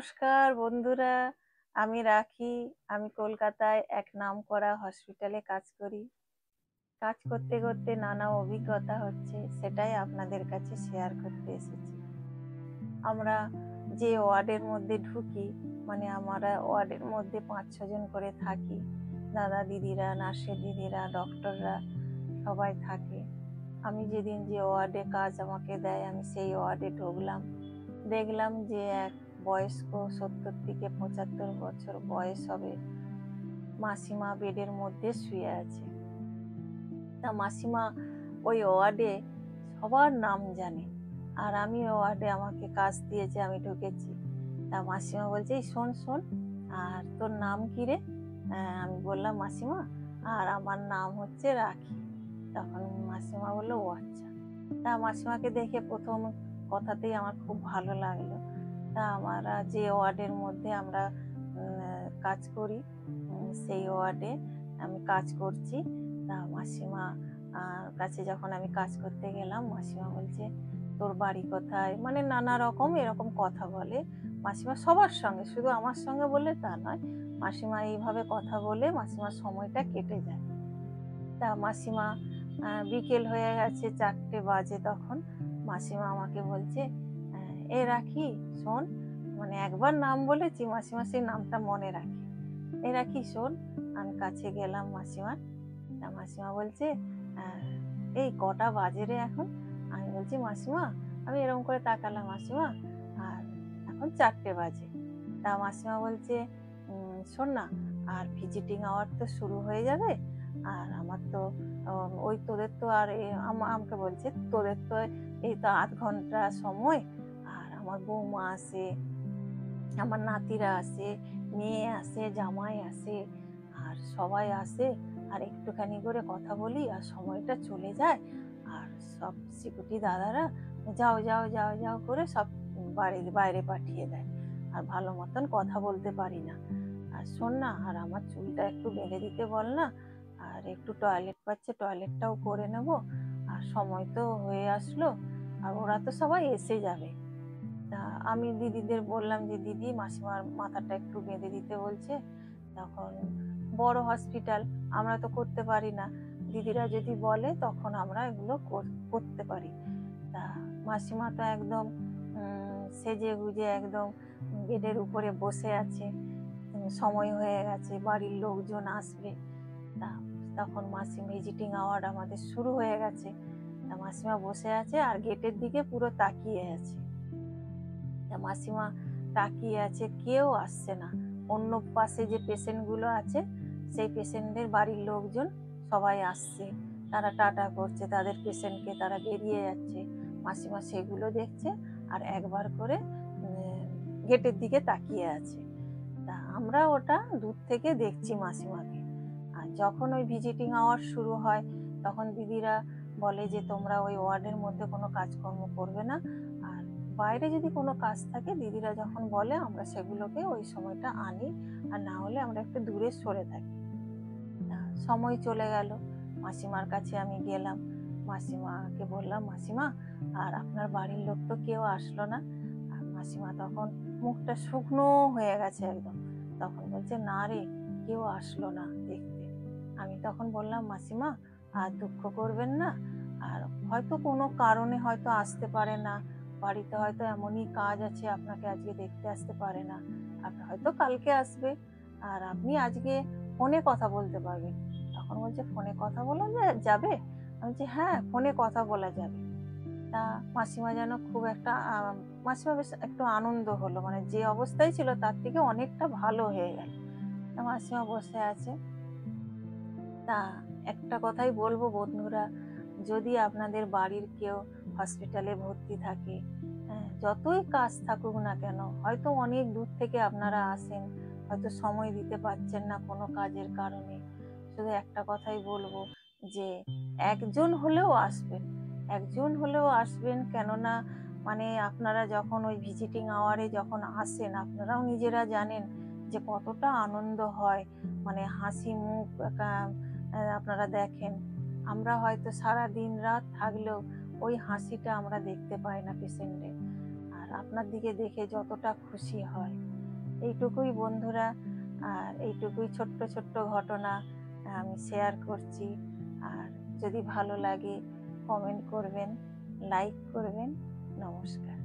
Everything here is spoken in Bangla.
নমস্কার বন্ধুরা, আমি রাখি। আমি কলকাতায় এক নামকরা হসপিটালে কাজ করি। কাজ করতে করতে নানা অভিজ্ঞতা হচ্ছে, সেটাই আপনাদের কাছে শেয়ার করতে এসেছি। আমরা যে ওয়ার্ডের মধ্যে ঢুকি, মানে আমরা ওয়ার্ডের মধ্যে 5-6 জন করে থাকি। দাদা দিদিরা, নার্সের দিদিরা, ডক্টররা সবাই থাকে। আমি যেদিন যে ওয়ার্ডে কাজ আমাকে দেয়, আমি সেই ওয়ার্ডে ঢুকলাম। দেখলাম যে এক বয়স্ক 70 থেকে 75 বছর বয়স হবে মাসিমা বেডের মধ্যে শুয়ে আছে। তা মাসিমা ওই ওয়ার্ডে সবার নাম জানে, আর আমি ওয়ার্ডে আমাকে কাজ দিয়েছে, আমি ঢুকেছি। তা মাসিমা বলছে, এই শোন শোন, আর তোর নাম কি রে? আমি বললাম মাসিমা, আর আমার নাম হচ্ছে রাখি। তখন মাসিমা বললো, ও আচ্ছা। তা মাসিমাকে দেখে প্রথম কথাতেই আমার খুব ভালো লাগলো। তা আমরা যে ওয়ার্ডের মধ্যে আমরা কাজ করি, সেই ওয়ার্ডে আমি কাজ করছি। তা মাসিমা কাছে যখন আমি কাজ করতে গেলাম, মাসিমা বলছে, তোর বাড়ি কোথায়? মানে নানা রকম এরকম কথা বলে মাসিমা সবার সঙ্গে, শুধু আমার সঙ্গে বলে তা নয়। মাসিমা এইভাবে কথা বলে মাসিমার সময়টা কেটে যায়। তা মাসিমা বিকেল হয়ে গেছে, 4টে বাজে তখন। মাসিমা আমাকে বলছে, এ রাখি শোন, মানে একবার নাম বলেছি, মাসিমা সেই নামটা মনে রাখে। এ রাখি শোন। আমি কাছে গেলাম মাসিমার। তা মাসিমা বলছে, এই কটা বাজে রে এখন? আমি বলছি, মাসিমা, আমি এরকম করে তাকালাম, মাসিমা আর এখন 4টে বাজে। তা মাসিমা বলছে, শোন না, আর ভিজিটিং আওয়ার তো শুরু হয়ে যাবে, আর আমার তো ওই তোদের তো আর আমাকে বলছে, তোদের তো এই তো 8 ঘন্টা সময়, আর আমার বৌমা আসে, আমার নাতিরা আসে, মেয়ে আসে, জামাই আসে, আর সবাই আসে, আর একটুখানি করে কথা বলি আর সময়টা চলে যায়। আর সব সিকিউরিটি দাদারা যাও যাও যাও যাও করে সব বাইরে পাঠিয়ে দেয়, আর ভালো মতন কথা বলতে পারি না। আর শোন না, আর আমার চুলটা একটু বেঁধে দিতে বল না, আর একটু টয়লেট পাচ্ছে, টয়লেটটাও করে নেব। আর সময় তো হয়ে আসলো, আর ওরা তো সবাই এসে যাবে। তা আমি দিদিদের বললাম যে, দিদি মাসিমার মাথাটা একটু বেঁধে দিতে বলছে। তখন বড় হসপিটাল, আমরা তো করতে পারি না, দিদিরা যদি বলে তখন আমরা এগুলো করতে পারি। তা মাসিমা তো একদম সেজে গুজে একদম বেডের উপরে বসে আছে। সময় হয়ে গেছে, বাড়ির লোকজন আসবে। তা তখন ভিজিটিং আওয়ার আমাদের শুরু হয়ে গেছে। তা মাসিমা বসে আছে আর গেটের দিকে পুরো তাকিয়ে আছে। মাসিমা তাকিয়ে আছে, কেউ আসছে না। অন্য পাশে যে পেশেন্টগুলো আছে, সেই পেশেন্টদের বাড়ির লোকজন সবাই আসছে, তারা টাটা করছে তাদের পেশেন্টকে, তারা বেরিয়ে যাচ্ছে। মাসিমা সেগুলো দেখছে আর একবার করে গেটের দিকে তাকিয়ে আছে। তা আমরা ওটা দূর থেকে দেখছি মাসিমাকে। আর যখন ওই ভিজিটিং আওয়ার শুরু হয়, তখন দিদিরা বলে যে, তোমরা ওই ওয়ার্ডের মধ্যে কোনো কাজকর্ম করবে না, আর বাইরে যদি কোনো কাজ থাকে দিদিরা যখন বলে আমরা সেগুলোকে ওই সময়টা আনি, আর না হলে আমরা একটু দূরে সরে থাকি। সময় চলে গেল, মাসিমার কাছে আমি গেলাম, মাসিমাকে বললাম, মাসিমা, আর আপনার বাড়ির লোক তো কেউ আসলো না? আর মাসিমা তখন মুখটা শুকনো হয়ে গেছে একদম। তখন বলছে, না রে, কেউ আসলো না দেখতে। আমি তখন বললাম, মাসিমা, আর দুঃখ করবেন না, আর হয়তো কোনো কারণে হয়তো আসতে পারে না, বাড়িতে হয়তো এমনই কাজ আছে, আপনাকে আজকে দেখতে আসতে পারে না, আপনি হয়তো কালকে আসবে, আর আপনি আজকে ফোনে কথা বলতে পারবেন। তখন বলছে, ফোনে কথা বলা যাবে? আমি বলছি, হ্যাঁ, ফোনে কথা বলা যাবে। তা মাসিমা যেন খুব একটা মাসিমা বেশ একটু আনন্দ হলো, মানে যে অবস্থায় ছিল তার থেকে অনেকটা ভালো হয়ে গেল। তা মাসিমা বসে আছে। তা একটা কথাই বলবো বন্ধুরা, যদি আপনাদের বাড়ির কেউ হসপিটালে ভর্তি থাকে, যতই কাজ থাকুক না কেন, হয়তো অনেক দূর থেকে আপনারা আসেন, হয়তো সময় দিতে পারছেন না কোনো কাজের কারণে, শুধু একটা কথাই বলবো যে একজন হলেও আসবেন, একজন হলেও আসবেন। কেননা মানে আপনারা যখন ওই ভিজিটিং আওয়ারে যখন আসেন, আপনারাও নিজেরা জানেন যে কতটা আনন্দ হয়, মানে হাসি মুখ আপনারা দেখেন। আমরা হয়তো সারা দিন রাত থাকলেও ওই হাসিটা আমরা দেখতে পাই না পেশেন্টের, আর আপনার দিকে দেখে যতটা খুশি হয়। এইটুকুই বন্ধুরা, আর এইটুকুই ছোট্ট ছোট্ট ঘটনা আমি শেয়ার করছি। আর যদি ভালো লাগে কমেন্ট করবেন, লাইক করবেন। নমস্কার।